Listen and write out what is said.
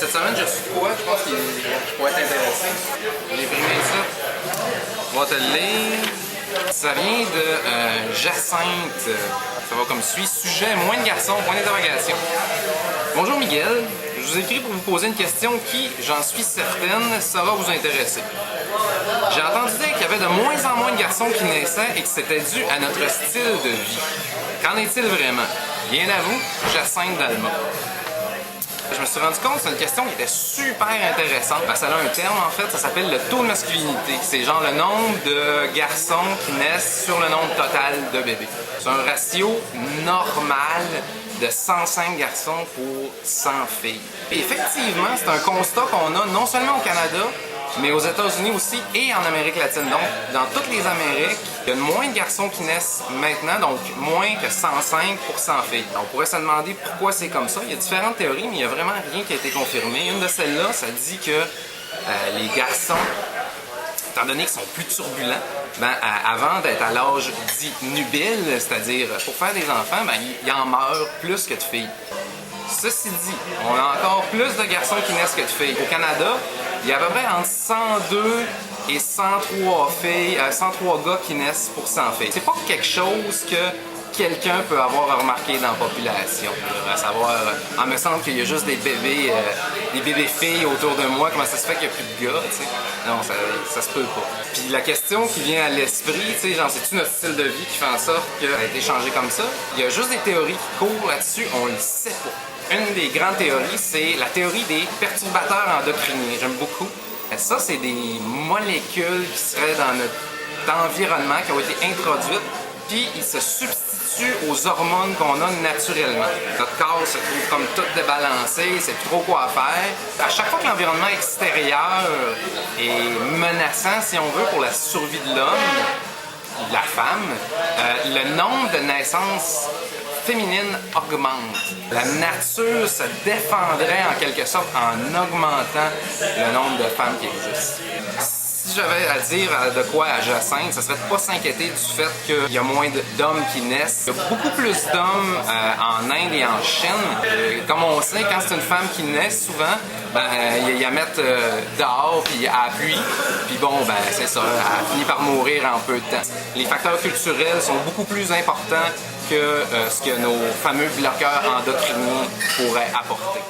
Cette semaine, j'ai reçu quoi? Je pense qu'il pourrait t'intéresser. J'ai imprimé ça. On va te le lire. Ça vient de Jacinthe. Ça va comme suit. Sujet, moins de garçons, point d'interrogation. Bonjour Miguel. Je vous écris pour vous poser une question qui, j'en suis certaine, saura vous intéresser. J'ai entendu dire qu'il y avait de moins en moins de garçons qui naissaient et que c'était dû à notre style de vie. Qu'en est-il vraiment? Bien à vous, Jacinthe d'Alma. Je me suis rendu compte que c'est une question qui était super intéressante parce qu'elle a un terme en fait, ça s'appelle le taux de masculinité. C'est genre le nombre de garçons qui naissent sur le nombre total de bébés. C'est un ratio normal de 105 garçons pour 100 filles. Et effectivement, c'est un constat qu'on a non seulement au Canada, mais aux États-Unis aussi et en Amérique latine. Donc, dans toutes les Amériques, il y a moins de garçons qui naissent maintenant, donc moins que 105 pour 100 filles. On pourrait se demander pourquoi c'est comme ça. Il y a différentes théories, mais il n'y a vraiment rien qui a été confirmé. Une de celles-là, ça dit que les garçons, étant donné qu'ils sont plus turbulents, avant d'être à l'âge dit nubile, c'est-à-dire pour faire des enfants, ils en meurent plus que de filles. Ceci dit, on a encore plus de garçons qui naissent que de filles. Au Canada, il y a à peu près entre 102 et 103 gars qui naissent pour 100 filles. C'est pas quelque chose que quelqu'un peut avoir remarqué dans la population. À savoir, il me semble qu'il y a juste des bébés filles autour de moi. Comment ça se fait qu'il n'y a plus de gars, tu sais? Non, ça se peut pas. Puis la question qui vient à l'esprit, tu sais, genre, c'est-tu notre style de vie qui fait en sorte que ça a été changé comme ça? Il y a juste des théories qui courent là-dessus, on le sait pas. Une des grandes théories, c'est la théorie des perturbateurs endocriniens. J'aime beaucoup. Ça, c'est des molécules qui seraient dans notre environnement, qui ont été introduites, puis ils se substituent aux hormones qu'on a naturellement. Notre corps se trouve comme tout débalancé, c'est plus trop quoi faire. À chaque fois que l'environnement extérieur est menaçant, si on veut, pour la survie de l'homme, de la femme, le nombre de naissances féminine augmente. La nature se défendrait en quelque sorte en augmentant le nombre de femmes qui existent. Si j'avais à dire de quoi à Jacinthe, ça serait de ne pas s'inquiéter du fait qu'il y a moins d'hommes qui naissent. Il y a beaucoup plus d'hommes en Inde et en Chine. Comme on sait, quand c'est une femme qui naît, souvent, ils la mettent dehors, puis elle appuie. Puis bon, c'est ça, elle finit par mourir en peu de temps. Les facteurs culturels sont beaucoup plus importants que ce que nos fameux bloqueurs endocriniens pourraient apporter.